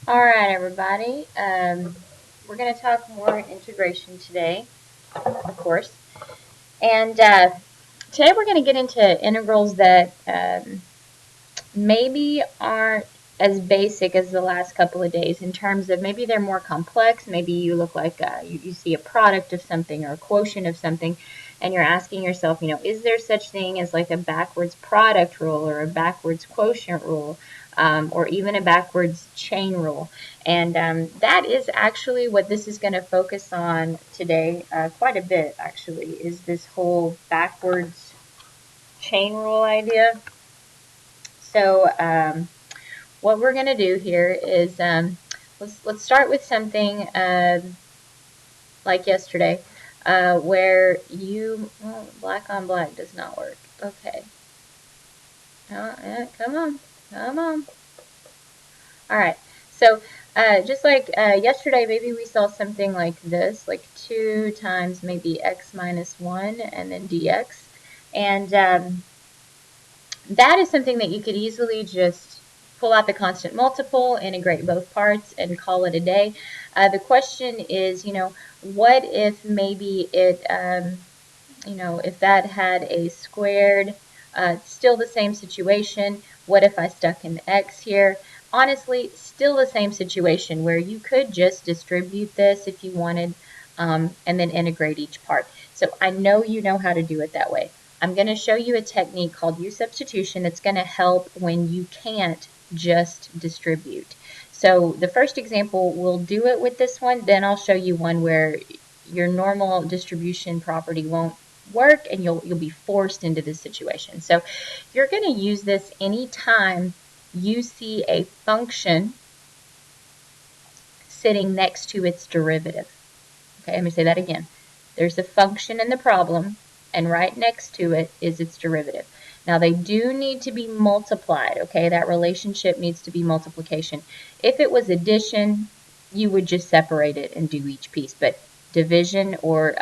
All right, everybody. We're going to talk more integration today, of course. And today we're going to get into integrals that maybe aren't as basic as the last couple of days in terms of maybe they're more complex. Maybe you look like you see a product of something or a quotient of something, and you're asking yourself, is there such thing as like a backwards product rule or a backwards quotient rule? Or even a backwards chain rule. And that is actually what this is going to focus on today, quite a bit actually, is this whole backwards chain rule idea. So what we're going to do here is let's start with something like yesterday, where black on black does not work. Okay. Come on. Come on. All right. So just like yesterday, maybe we saw something like this, like 2 times maybe x minus 1 and then dx. And that is something that you could easily just pull out the constant multiple, integrate both parts, and call it a day. The question is, what if maybe it, if that had a squared, still the same situation. What if I stuck an x here? Honestly, still the same situation where you could just distribute this if you wanted, and then integrate each part. So I know you know how to do it that way. I'm going to show you a technique called U-Substitution that's going to help when you can't just distribute. So the first example, we'll do it with this one, then I'll show you one where your normal distribution property won't work and you'll be forced into this situation. So you're going to use this anytime you see a function sitting next to its derivative. Okay, let me say that again. There's a function in the problem, and right next to it is its derivative. Now, they do need to be multiplied, okay? That relationship needs to be multiplication. If it was addition, you would just separate it and do each piece, but division or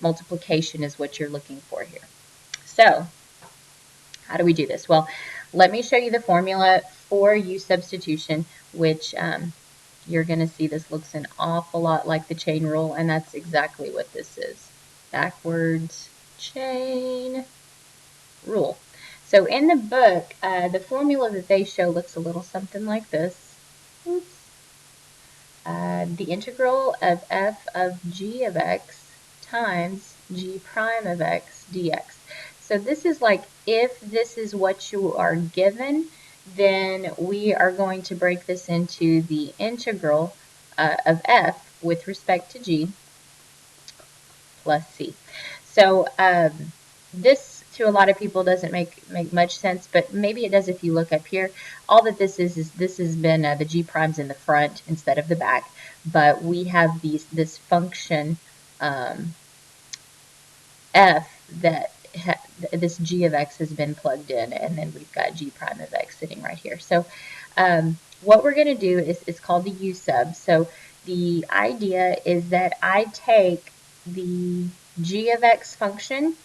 multiplication is what you're looking for here. So, how do we do this? Well, let me show you the formula for U-substitution, which you're going to see this looks an awful lot like the chain rule, and that's exactly what this is. Backwards chain rule. So in the book, the formula that they show looks a little something like this. Oops. The integral of f of g of x times g prime of x dx. So this is like if this is what you are given, then we are going to break this into the integral of f with respect to g plus c. So this to a lot of people doesn't make much sense, but maybe it does if you look up here. All that this is this has been the g primes in the front instead of the back, but we have this function f that this g of x has been plugged in, and then we've got g prime of x sitting right here. So what we're going to do is it's called the U-sub. So the idea is that I take the g of x function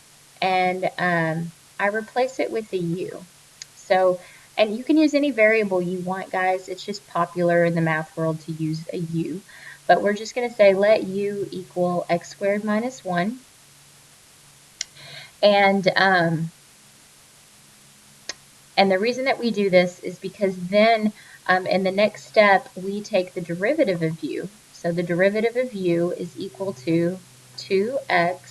and I replace it with a u. So, and you can use any variable you want, guys. It's just popular in the math world to use a u. But we're just going to say let u equal x squared minus 1. And the reason that we do this is because then in the next step, we take the derivative of u. So the derivative of u is equal to 2x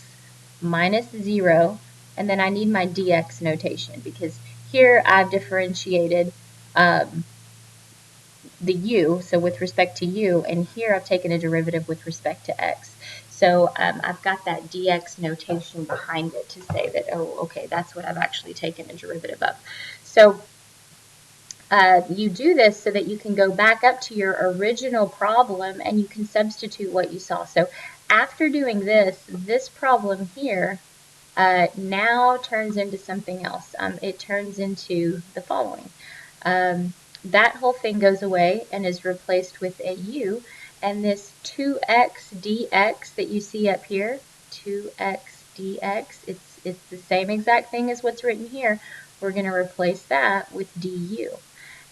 minus 0, and then I need my dx notation because here I've differentiated the u, so with respect to u, and here I've taken a derivative with respect to x. So I've got that dx notation behind it to say that, oh, okay, that's what I've actually taken a derivative of. So you do this so that you can go back up to your original problem and you can substitute what you saw. So after doing this, this problem here now turns into something else. It turns into the following. That whole thing goes away and is replaced with a u, and this 2x dx that you see up here, 2x dx, it's the same exact thing as what's written here. We're going to replace that with du.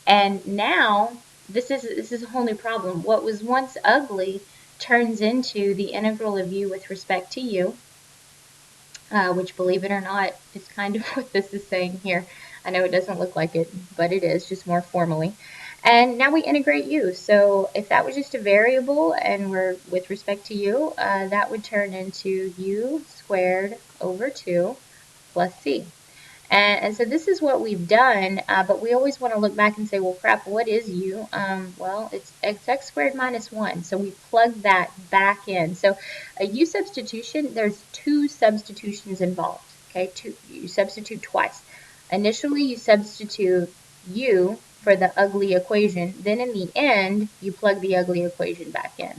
And now this is a whole new problem. What was once ugly turns into the integral of u with respect to u, which, believe it or not, is kind of what this is saying here. I know it doesn't look like it, but it is, just more formally. And now we integrate u. So if that was just a variable and we're with respect to u, that would turn into u squared over 2 plus c. And so this is what we've done, but we always want to look back and say, well, crap, what is u? Well, it's x squared minus 1, so we plug that back in. So a u substitution, there's 2 substitutions involved, okay? You substitute twice. Initially, you substitute u for the ugly equation. Then in the end, you plug the ugly equation back in.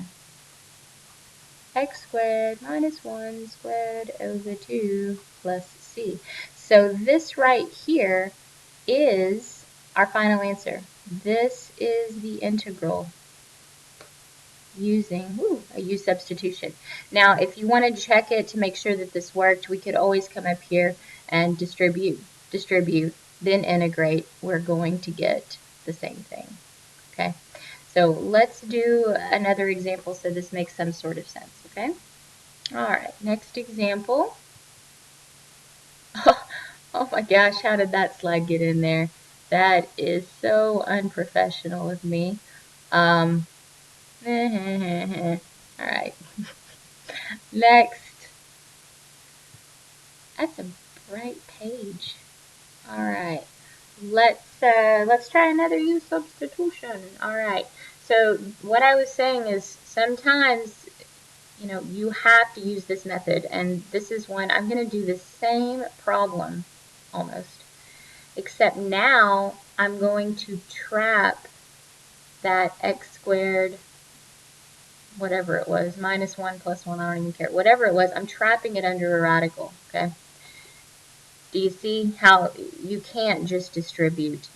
X squared minus 1 squared over 2 plus c. So this right here is our final answer. This is the integral using a u substitution. Now, if you want to check it to make sure that this worked, we could always come up here and distribute, then integrate. We're going to get the same thing. Okay, so let's do another example so this makes some sort of sense. Okay. All right, next example. Oh my gosh, how did that slide get in there? That is so unprofessional of me. All right. Next. That's a bright page. All right. Let's try another u substitution. All right. So what I was saying is sometimes you have to use this method, and this is one. I'm going to do the same problem almost, except now I'm going to trap that x squared, whatever it was, minus 1 plus 1, I don't even care, whatever it was, I'm trapping it under a radical, okay? Do you see how you can't just distribute,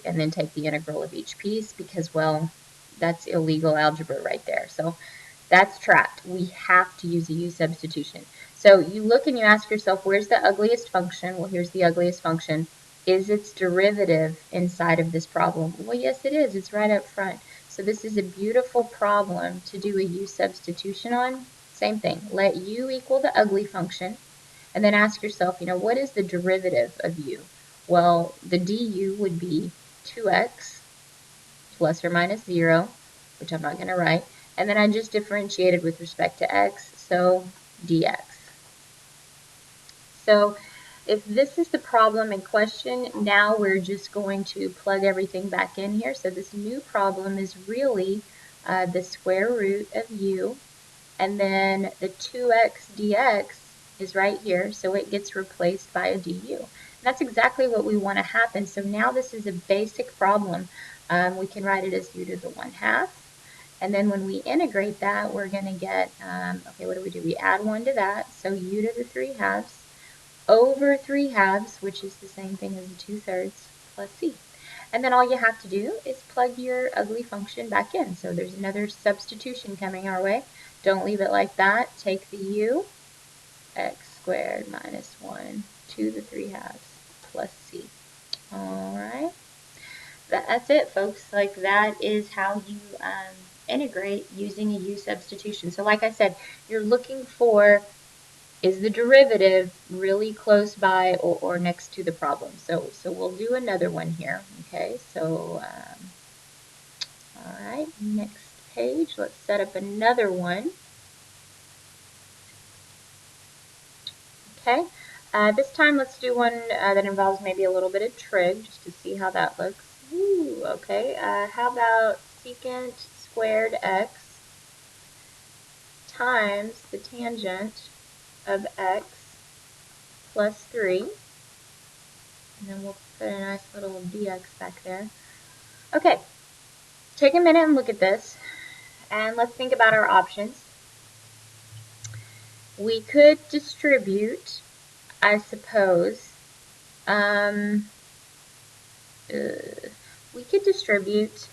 and then take the integral of each piece, because, well, that's illegal algebra right there. So that's trapped. We have to use a u substitution. So you look and you ask yourself, where's the ugliest function? Well, here's the ugliest function. Is its derivative inside of this problem? Well, yes, it is. It's right up front. So this is a beautiful problem to do a u substitution on. Same thing. Let u equal the ugly function, and then ask yourself, what is the derivative of u? Well, the du would be 2x plus or minus 0, which I'm not going to write. And then I just differentiated with respect to x, so dx. So if this is the problem in question, now we're just going to plug everything back in here. So this new problem is really the square root of u, and then the 2x dx is right here, so it gets replaced by a du. And that's exactly what we want to happen. So now this is a basic problem. We can write it as u to the 1/2. And then when we integrate that, we're going to get, okay, what do? We add 1 to that, so u to the 3/2 over 3/2, which is the same thing as the 2/3, plus c. And then all you have to do is plug your ugly function back in. So there's another substitution coming our way. Don't leave it like that. Take the u, x squared minus 1 to the 3/2 plus c. All right. That's it, folks. Like, that is how you integrate using a u substitution. So like I said, you're looking for, is the derivative really close by or next to the problem? So we'll do another one here. Okay, so all right, next page. Let's set up another one. Okay, this time let's do one that involves maybe a little bit of trig, just to see how that looks. Ooh, okay, how about secant squared x times the tangent of x plus 3, and then we'll put a nice little dx back there. Okay, take a minute and look at this, and let's think about our options. We could distribute, I suppose. We could distribute,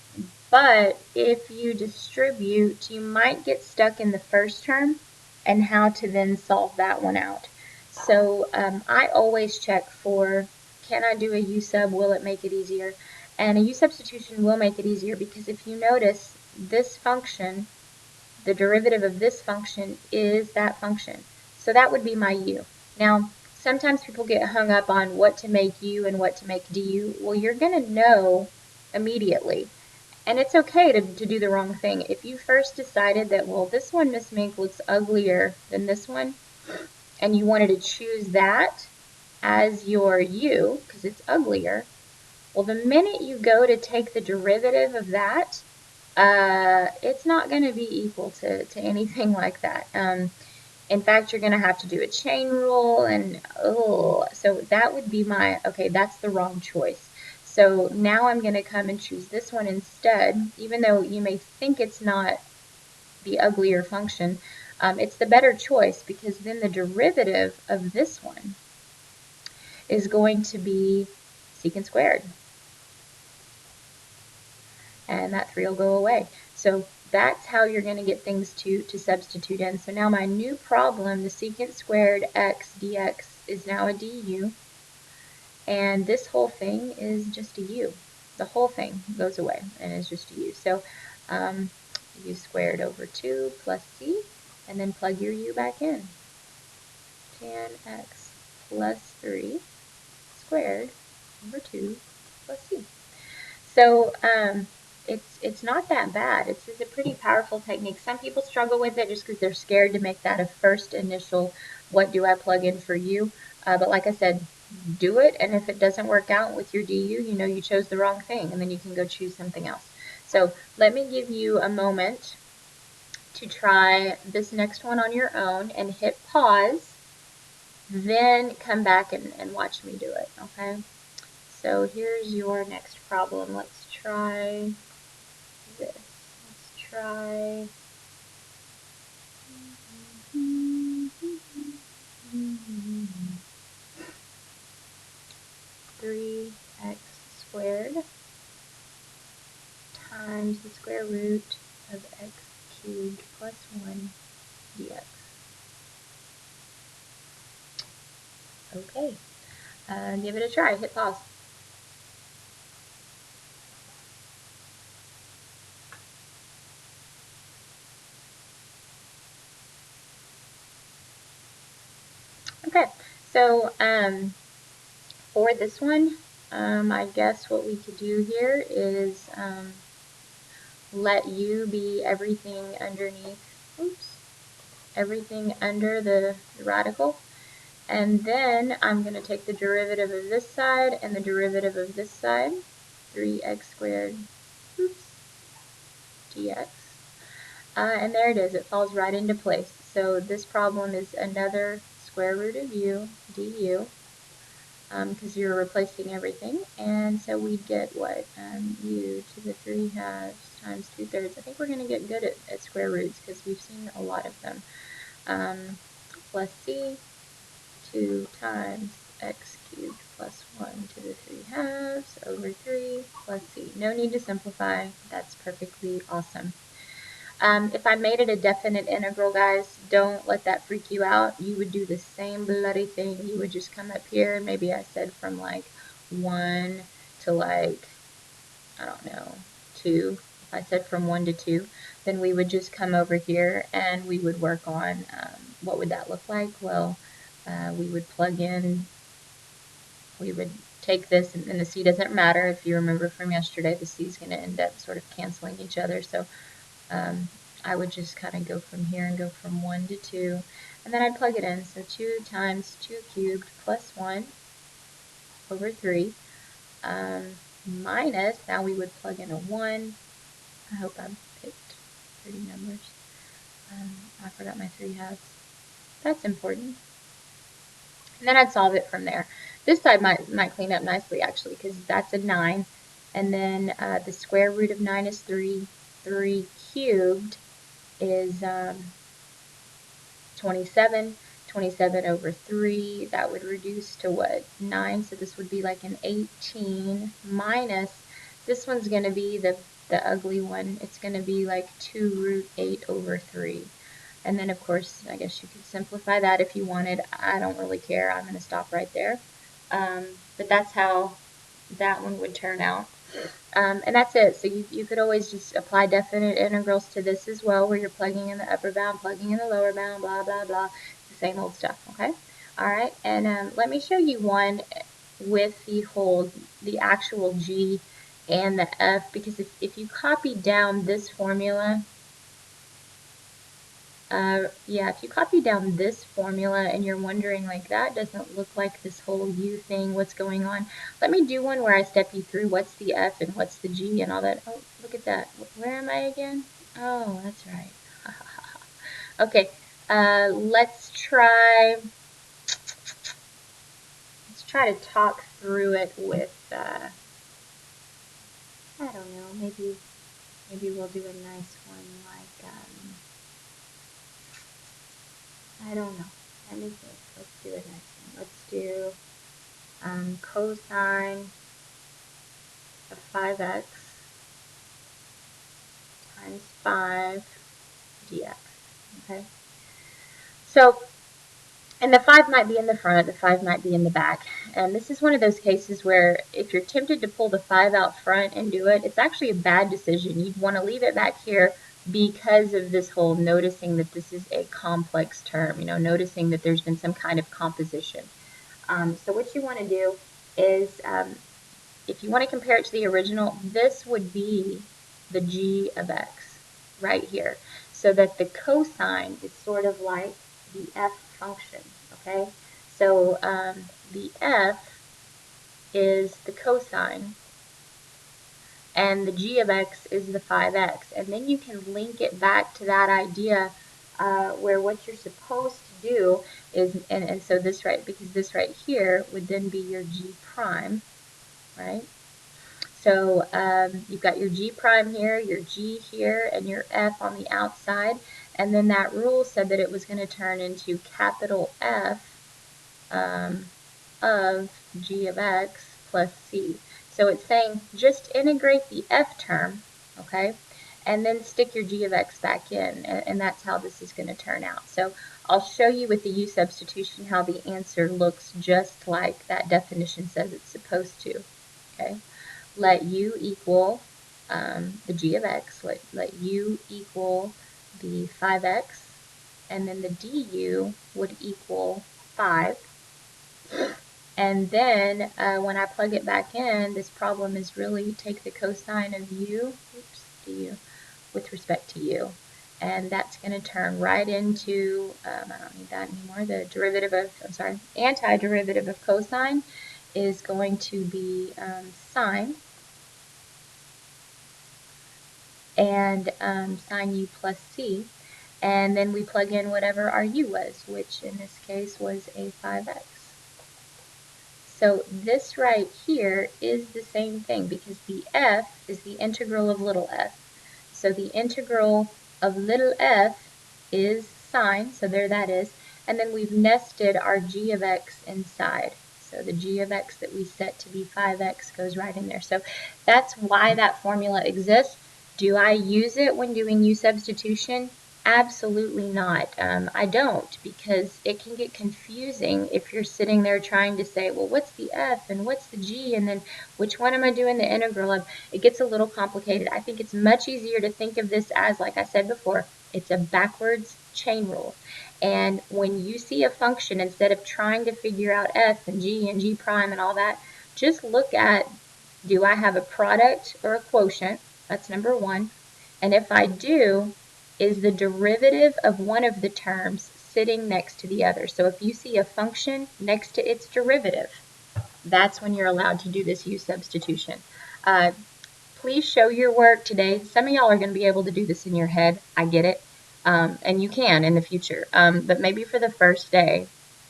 but if you distribute, you might get stuck in the first term and how to then solve that one out. So I always check for, can I do a u sub? Will it make it easier? And a U-substitution will make it easier because if you notice, this function, the derivative of this function is that function. So that would be my u. Now, sometimes people get hung up on what to make u and what to make du. Well, you're going to know immediately. And it's okay to do the wrong thing. If you first decided that, well, this one, Miss Mink, looks uglier than this one, and you wanted to choose that as your u, because it's uglier, well, the minute you go to take the derivative of that, it's not going to be equal to anything like that. In fact, you're going to have to do a chain rule, and so that would be my, okay, that's the wrong choice. So now I'm going to come and choose this one instead, even though you may think it's not the uglier function. It's the better choice because then the derivative of this one is going to be secant squared. And that 3 will go away. So that's how you're going to get things to substitute in. So now my new problem, the secant squared x dx, is now a du. And this whole thing is just a u. The whole thing goes away and is just a u. So u squared over 2 plus c, and then plug your u back in. Tan x plus 3 squared over 2 plus c. So it's not that bad. It's a pretty powerful technique. Some people struggle with it just because they're scared to make that a first initial, what do I plug in for u? But like I said, do it, and if it doesn't work out with your du, you know you chose the wrong thing, and then you can go choose something else. So let me give you a moment to try this next one on your own and hit pause, then come back and watch me do it, okay? So here's your next problem. Let's try this. Let's try 3x squared times the square root of x cubed plus 1 dx. Okay, give it a try. Hit pause. Okay, so for this one, I guess what we could do here is let u be everything underneath, everything under the radical. And then I'm going to take the derivative of this side and the derivative of this side, 3x squared, dx. And there it is. It falls right into place. So this problem is another square root of u du, because you're replacing everything. And so we'd get what? U to the 3/2 times 2/3. I think we're going to get good at square roots because we've seen a lot of them. Plus c, 2 times x cubed plus 1 to the 3/2 over 3 plus c. No need to simplify. That's perfectly awesome. If I made it a definite integral, guys, don't let that freak you out. You would do the same bloody thing. You would just come up here, and maybe I said from like 1 to like, I don't know, 2. If I said from 1 to 2, then we would just come over here and we would work on what would that look like? Well, we would plug in, we would take this, and the c doesn't matter. If you remember from yesterday, the c is going to end up sort of canceling each other. So I would just kind of go from here and go from 1 to 2, and then I'd plug it in. So 2 times 2 cubed plus 1 over 3 minus, now we would plug in a 1. I hope I picked pretty numbers. I forgot my 3/2. That's important. And then I'd solve it from there. This side might clean up nicely, actually, because that's a 9. And then the square root of 9 is 3. 3 cubed is 27. 27 over 3, that would reduce to what? 9. So this would be like an 18 minus, this one's going to be the ugly one. It's going to be like 2 root 8 over 3. And then, of course, I guess you could simplify that if you wanted. I don't really care. I'm going to stop right there. But that's how that one would turn out. And that's it. So you could always just apply definite integrals to this as well, where you're plugging in the upper bound, plugging in the lower bound, blah, blah, blah, the same old stuff, okay? All right, and let me show you one with the actual G and the F, because if you copy down this formula, yeah, if you copy down this formula and you're wondering, like, that doesn't look like this whole U thing, what's going on? Let me do one where I step you through what's the F and what's the G and all that. Oh, look at that. Where am I again? Oh, that's right. Okay, let's try to talk through it with, I don't know, maybe we'll do a nice one like, I don't know. Let me think. Let's do a nice one. Let's do cosine of 5x times 5 dx. Okay. So, and the 5 might be in the front, the 5 might be in the back. And this is one of those cases where if you're tempted to pull the 5 out front and do it, it's actually a bad decision. You'd want to leave it back here because of this whole noticing that this is a complex term, you know, noticing that there's been some kind of composition. So what you want to do is, if you want to compare it to the original, this would be the g of x right here. So that the cosine is sort of like the f function, okay? So the f is the cosine, and the g of x is the 5x. And then you can link it back to that idea where what you're supposed to do is, and so this right, because this right here would then be your g prime, right? So you've got your g prime here, your g here, and your f on the outside. And then that rule said that it was going to turn into capital F of g of x plus c. So it's saying just integrate the f term, okay, and then stick your g of x back in, and that's how this is going to turn out. So I'll show you with the U-substitution how the answer looks just like that definition says it's supposed to, okay. Let u equal the g of x, let u equal the 5x, and then the du would equal 5. And then when I plug it back in, this problem is really take the cosine of u, oops, du, with respect to u. And that's going to turn right into, I don't need that anymore, the derivative of, antiderivative of cosine is going to be sine, and sine u plus c. And then we plug in whatever our u was, which in this case was a 5x. So this right here is the same thing because the f is the integral of little f. So the integral of little f is sine, so there that is. And then we've nested our g of x inside. So the g of x that we set to be 5x goes right in there. So that's why that formula exists. Do I use it when doing U-substitution? Absolutely not. I don't, because it can get confusing if you're sitting there trying to say, well, what's the f and what's the g, and then which one am I doing the integral of? It gets a little complicated. I think it's much easier to think of this as, like I said before, it's a backwards chain rule. And when you see a function, instead of trying to figure out f and g prime and all that, just look at, do I have a product or a quotient? That's number one. And if I do, is the derivative of one of the terms sitting next to the other. So if you see a function next to its derivative, that's when you're allowed to do this U-substitution. Please show your work today. Some of y'all are going to be able to do this in your head. I get it. And you can in the future. But maybe for the first day,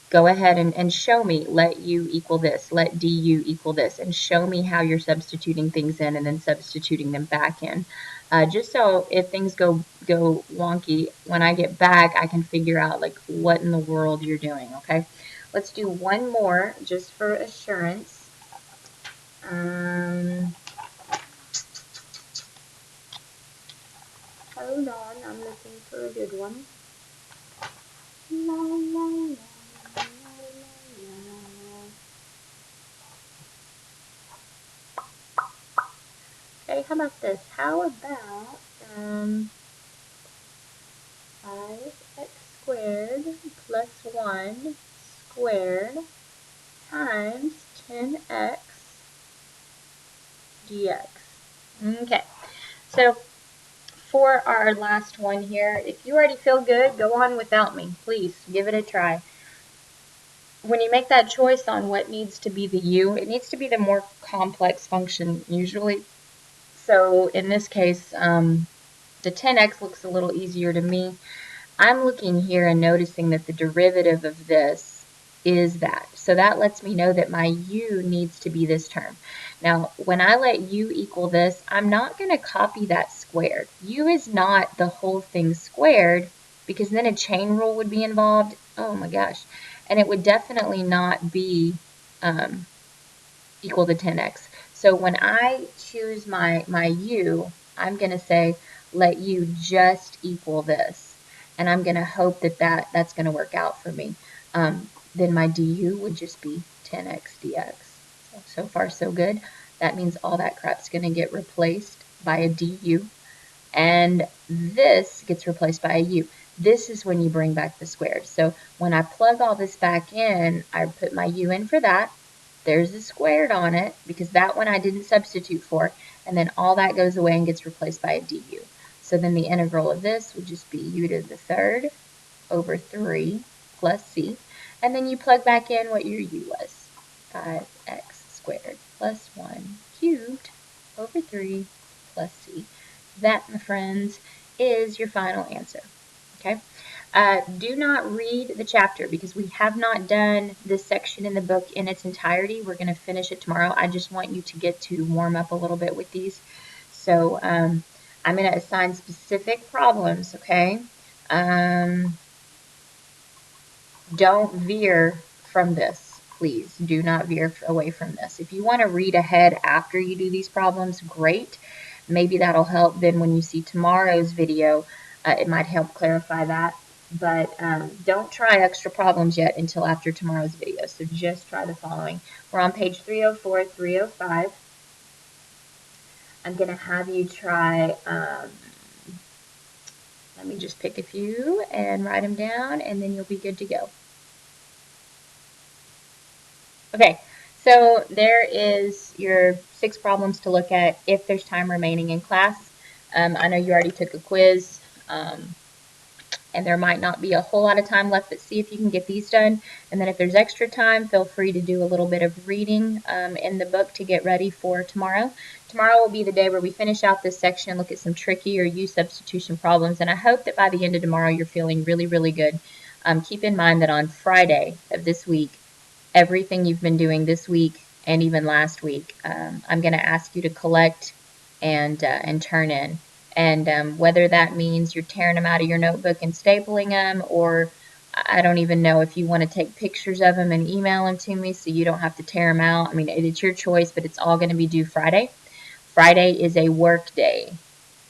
go ahead and show me, let u equal this, let du equal this, and show me how you're substituting things in and then substituting them back in. Just so if things go wonky, when I get back, I can figure out like what in the world you're doing, okay? Let's do one more just for assurance. Hold on, I'm looking for a good one. La, la, la, la, la, la. Okay, how about this? How about 5x squared plus 1 squared times 10x dx. Okay, so for our last one here, if you already feel good, go on without me. Please give it a try. When you make that choice on what needs to be the u, it needs to be the more complex function usually. So in this case, the 10x looks a little easier to me. I'm looking here and noticing that the derivative of this is that. So that lets me know that my u needs to be this term. Now, when I let u equal this, I'm not going to copy that squared. U is not the whole thing squared, because then a chain rule would be involved. Oh my gosh. And it would definitely not be equal to 10x. So when I choose my u, I'm going to say let u just equal this. And I'm going to hope that, that's going to work out for me. Then my du would just be 10x dx. So far so good. That means all that crap's going to get replaced by a du. And this gets replaced by a u. This is when you bring back the squared. So when I plug all this back in, I put my u in for that. There's a squared on it because that one I didn't substitute for, and then all that goes away and gets replaced by a du. So then the integral of this would just be u to the third over 3 plus c, and then you plug back in what your u was, 5x squared plus 1 cubed over 3 plus c. That, my friends, is your final answer. Okay. Do not read the chapter because we have not done this section in the book in its entirety. We're going to finish it tomorrow. I just want you to get to warm up a little bit with these. So I'm going to assign specific problems, okay? Don't veer from this. Please do not veer away from this. If you want to read ahead after you do these problems, great. Maybe that'll help then when you see tomorrow's video. It might help clarify that. But don't try extra problems yet until after tomorrow's video. So just try the following. We're on page 304, 305. I'm going to have you try, let me just pick a few and write them down, and then you'll be good to go. Okay, so there is your 6 problems to look at if there's time remaining in class. I know you already took a quiz, and there might not be a whole lot of time left, but see if you can get these done. And then if there's extra time, feel free to do a little bit of reading in the book to get ready for tomorrow. Tomorrow will be the day where we finish out this section and look at some trickier U-substitution problems. And I hope that by the end of tomorrow, you're feeling really, really good. Keep in mind that on Friday of this week, everything you've been doing this week and even last week, I'm going to ask you to collect and turn in. And whether that means you're tearing them out of your notebook and stapling them, or I don't even know if you want to take pictures of them and email them to me so you don't have to tear them out. I mean, it's your choice, but it's all going to be due Friday. Friday is a work day.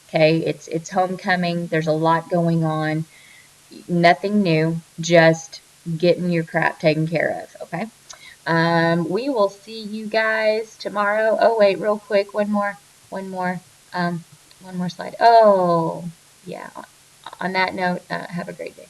Okay, it's homecoming. There's a lot going on. Nothing new, just getting your crap taken care of. Okay. We will see you guys tomorrow. Oh wait, real quick, one more slide. Oh, yeah. On that note, have a great day.